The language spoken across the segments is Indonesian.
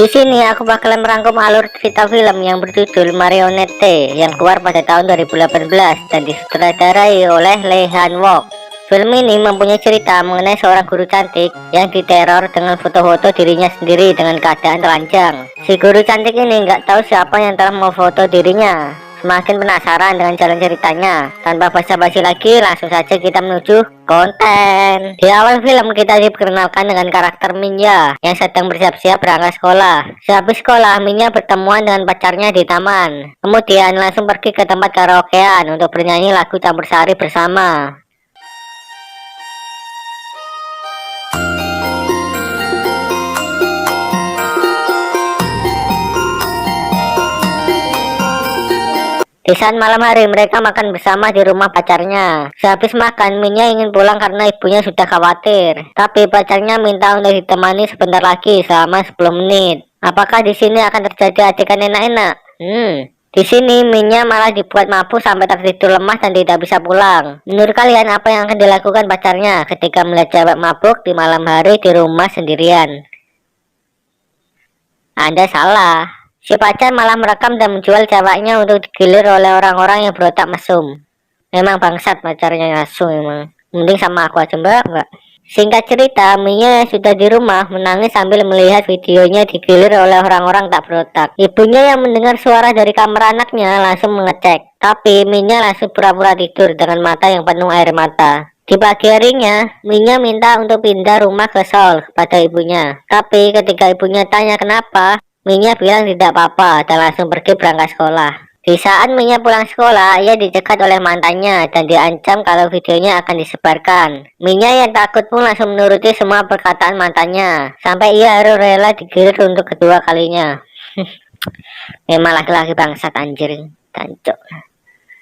Di sini aku bakalan merangkum alur cerita film yang berjudul Marionette yang keluar pada tahun 2018 dan disutradarai oleh Lee Han Wook. Film ini mempunyai cerita mengenai seorang guru cantik yang diteror dengan foto-foto dirinya sendiri dengan keadaan telanjang. Si guru cantik ini nggak tahu siapa yang telah memfoto dirinya. Semakin penasaran dengan jalan ceritanya, tanpa basa-basi lagi langsung saja kita menuju konten. Di awal film kita diperkenalkan dengan karakter Minya yang sedang bersiap-siap berangkat sekolah. Sehabis sekolah, Minya bertemuan dengan pacarnya di taman. Kemudian langsung pergi ke tempat karaokean untuk bernyanyi lagu campur sari bersama. Di saat malam hari mereka makan bersama di rumah pacarnya. Sehabis makan, Minya ingin pulang karena ibunya sudah khawatir. Tapi pacarnya minta untuk ditemani sebentar lagi selama 10 menit. Apakah di sini akan terjadi adegan enak-enak? Di sini Minya malah dibuat mabuk sampai tertidur lemah dan tidak bisa pulang. Menurut kalian apa yang akan dilakukan pacarnya ketika melihat cewek mabuk di malam hari di rumah sendirian? Anda salah. Si pacar malah merekam dan menjual ceweknya untuk digilir oleh orang-orang yang berotak mesum. Memang bangsat pacarnya langsung emang. Mending sama aku aja mbak. Singkat cerita, Minya yang sudah di rumah menangis sambil melihat videonya digilir oleh orang-orang tak berotak. Ibunya yang mendengar suara dari kamar anaknya langsung mengecek. Tapi Minya langsung pura-pura tidur dengan mata yang penuh air mata. Di pagi harinya, Minya minta untuk pindah rumah ke Seoul kepada ibunya. Tapi ketika ibunya tanya kenapa, Minya bilang tidak apa-apa dan langsung pergi berangkat sekolah. Di saat Minya pulang sekolah, ia dicegat oleh mantannya dan diancam kalau videonya akan disebarkan. Minya yang takut pun langsung menuruti semua perkataan mantannya, sampai ia harus rela digilir untuk kedua kalinya. Memang laki-laki bangsat anjir, tancuk.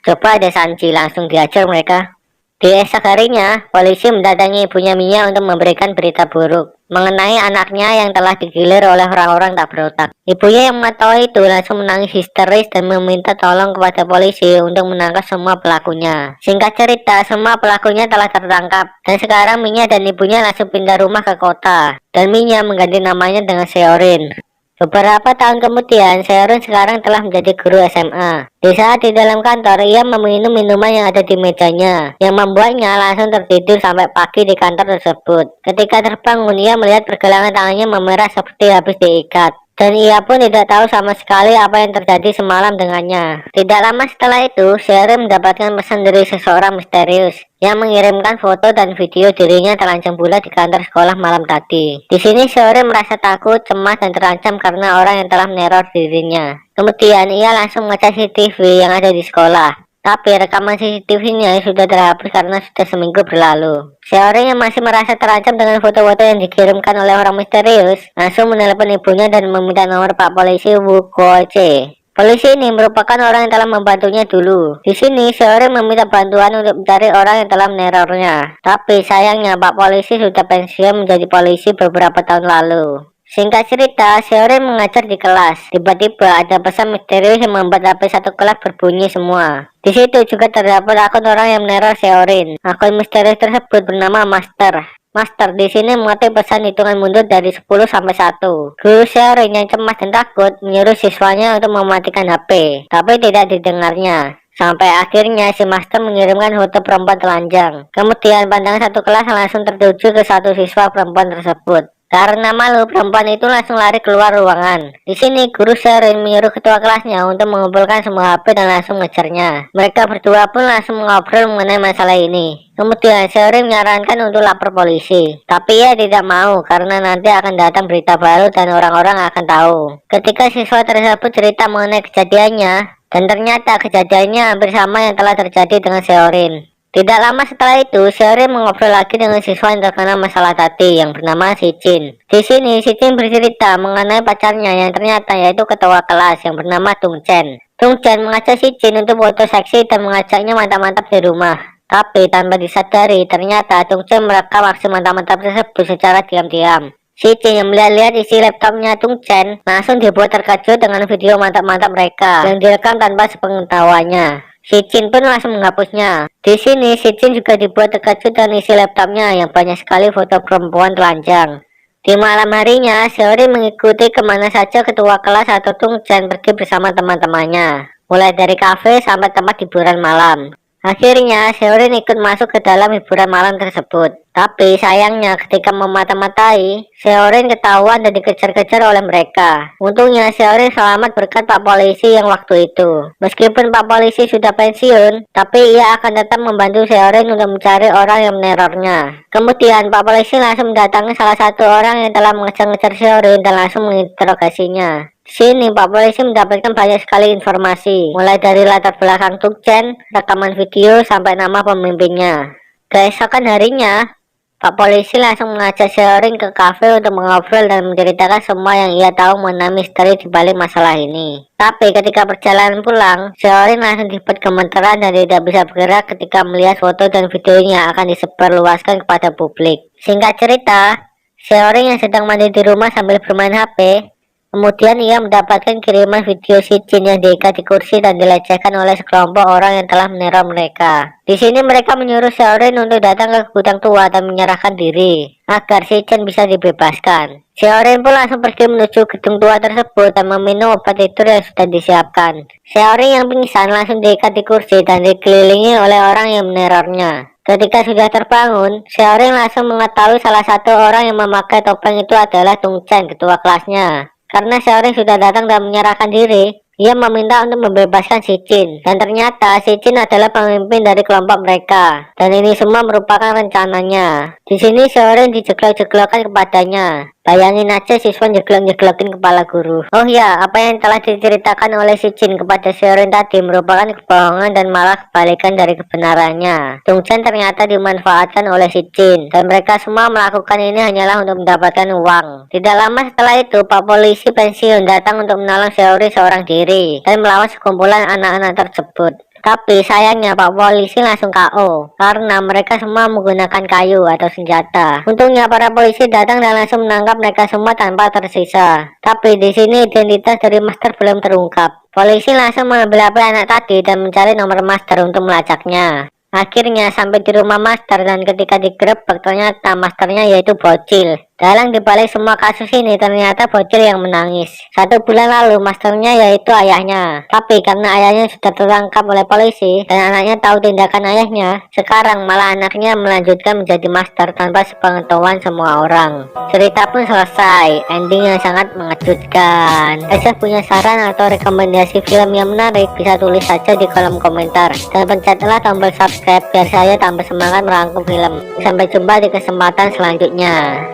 Coba ada Sanji langsung diajar mereka. Di esok harinya, polisi mendatangi ibunya Minya untuk memberikan berita buruk mengenai anaknya yang telah digilir oleh orang-orang tak berotak. Ibunya yang mengetahui itu langsung menangis histeris dan meminta tolong kepada polisi untuk menangkap semua pelakunya. Singkat cerita, semua pelakunya telah tertangkap dan sekarang Minya dan ibunya langsung pindah rumah ke kota dan Minya mengganti namanya dengan Seorin. Beberapa tahun kemudian, Seorin sekarang telah menjadi guru SMA. Di saat di dalam kantor, ia meminum minuman yang ada di mejanya, yang membuatnya langsung tertidur sampai pagi di kantor tersebut. Ketika terbangun, ia melihat pergelangan tangannya memerah seperti habis diikat. Dan ia pun tidak tahu sama sekali apa yang terjadi semalam dengannya. Tidak lama setelah itu, Seorin mendapatkan pesan dari seseorang misterius yang mengirimkan foto dan video dirinya telanjang bulat di kantor sekolah malam tadi. Di sini Seorin merasa takut, cemas, dan terancam karena orang yang telah meneror dirinya. Kemudian ia langsung mengecek CCTV yang ada di sekolah. Tapi rekaman CCTV-nya sudah terhapus karena sudah seminggu berlalu. Seorang yang masih merasa terancam dengan foto-foto yang dikirimkan oleh orang misterius langsung menelpon ibunya dan meminta nomor Pak Polisi Wu Guoche. Polisi ini merupakan orang yang telah membantunya dulu. Di sini seorang meminta bantuan untuk mencari orang yang telah menerornya. Tapi sayangnya Pak Polisi sudah pensiun menjadi polisi beberapa tahun lalu. Singkat cerita, Seorin mengajar di kelas. Tiba-tiba ada pesan misterius yang membuat HP satu kelas berbunyi semua. Di situ juga terdapat akun orang yang meneror Seorin. Akun misterius tersebut bernama Master. Master di sini mengetik pesan hitungan mundur dari 10 sampai 1. Guru Seorin yang cemas dan takut menyuruh siswanya untuk mematikan HP, tapi tidak didengarnya. Sampai akhirnya si Master mengirimkan foto perempuan telanjang. Kemudian pandangan satu kelas langsung tertuju ke satu siswa perempuan tersebut. Karena malu, perempuan itu langsung lari keluar ruangan. Di sini, guru Seorin menyuruh ketua kelasnya untuk mengumpulkan semua HP dan langsung mengejarnya. Mereka berdua pun langsung mengobrol mengenai masalah ini. Kemudian, Seorin menyarankan untuk lapor polisi. Tapi ia tidak mau karena nanti akan datang berita baru dan orang-orang akan tahu. Ketika siswa tersebut cerita mengenai kejadiannya, dan ternyata kejadiannya hampir sama yang telah terjadi dengan Seorin. Tidak lama setelah itu, Seorin mengobrol lagi dengan siswa yang terkena masalah tadi yang bernama Sichin. Di sini, Sichin bercerita mengenai pacarnya yang ternyata yaitu ketua kelas yang bernama Tung Chen. Tung Chen mengajak Sichin untuk foto seksi dan mengajaknya mantap-mantap di rumah. Tapi tanpa disadari, ternyata Tung Chen merekam aksi mantap-mantap tersebut secara diam-diam. Sichin yang melihat isi laptopnya Tung Chen langsung dibuat terkejut dengan video mantap-mantap mereka yang direkam tanpa sepengetahuannya. Sichin pun langsung menghapusnya. Di sini Sichin juga dibuat terkejut dengan isi laptopnya yang banyak sekali foto perempuan telanjang. Di malam harinya, Seori mengikuti kemana saja ketua kelas atau Tung Chen pergi bersama teman-temannya, mulai dari kafe sampai tempat hiburan malam. Akhirnya, Seori ikut masuk ke dalam hiburan malam tersebut. Tapi sayangnya ketika memata-matai, Seorin ketahuan dan dikejar-kejar oleh mereka. Untungnya Seorin selamat berkat Pak Polisi yang waktu itu. Meskipun Pak Polisi sudah pensiun, tapi ia akan tetap membantu Seorin untuk mencari orang yang menerornya. Kemudian Pak Polisi langsung mendatangi salah satu orang yang telah mengejar-ngejar Seorin dan langsung menginterogasinya. Di sini Pak Polisi mendapatkan banyak sekali informasi, mulai dari latar belakang Tung Chen, rekaman video, sampai nama pemimpinnya. Keesokan harinya, Pak Polisi langsung mengajak Seorin ke kafe untuk mengobrol dan menceritakan semua yang ia tahu mengenai misteri di balik masalah ini. Tapi ketika perjalanan pulang, Seorin langsung dibuat gemeteran dan tidak bisa bergerak ketika melihat foto dan videonya akan disebarluaskan kepada publik. Singkat cerita, Seorin yang sedang mandi di rumah sambil bermain HP, kemudian ia mendapatkan kiriman video si Jin yang diikat di kursi dan dilecehkan oleh sekelompok orang yang telah meneror mereka. Di sini mereka menyuruh Seorin untuk datang ke gudang tua dan menyerahkan diri agar si Jin bisa dibebaskan. Seorin pun langsung pergi menuju gedung tua tersebut dan meminum obat tidur yang sudah disiapkan. Seorin yang pingsan langsung diikat di kursi dan dikelilingi oleh orang yang menerornya. Ketika sudah terbangun, Seorin langsung mengetahui salah satu orang yang memakai topeng itu adalah Tung Chen, ketua kelasnya. Karena Seorin sudah datang dan menyerahkan diri, ia meminta untuk membebaskan si Jin. Dan ternyata si Jin adalah pemimpin dari kelompok mereka. Dan ini semua merupakan rencananya. Di sini Seorin dijeglok-jeglokkan kepadanya. Bayangin aja siswa jeglok-jeglokin kepala guru. Oh ya, apa yang telah diceritakan oleh si Jin kepada Seorin tadi merupakan kebohongan dan malah kebalikan dari kebenarannya. Tung Chen ternyata dimanfaatkan oleh si Jin, dan mereka semua melakukan ini hanyalah untuk mendapatkan uang. Tidak lama setelah itu, Pak Polisi pensiun datang untuk menolong Seorin seorang diri dan melawan sekumpulan anak-anak tersebut. Tapi sayangnya Pak Polisi langsung KO karena mereka semua menggunakan kayu atau senjata. Untungnya para polisi datang dan langsung menangkap mereka semua tanpa tersisa. Tapi di sini identitas dari master belum terungkap. Polisi langsung mengambil HP anak tadi dan mencari nomor master untuk melacaknya. Akhirnya sampai di rumah master dan ketika digerebek ternyata masternya yaitu bocil. Dalang dibalik semua kasus ini ternyata bocil yang menangis. 1 bulan lalu masternya yaitu ayahnya. Tapi karena ayahnya sudah tertangkap oleh polisi dan anaknya tahu tindakan ayahnya, sekarang malah anaknya melanjutkan menjadi master tanpa sepengetahuan semua orang. Cerita pun selesai, ending yang sangat mengejutkan. Jika punya saran atau rekomendasi film yang menarik, bisa tulis saja di kolom komentar. Dan pencetlah tombol subscribe biar saya tambah semangat merangkum film. Sampai jumpa di kesempatan selanjutnya.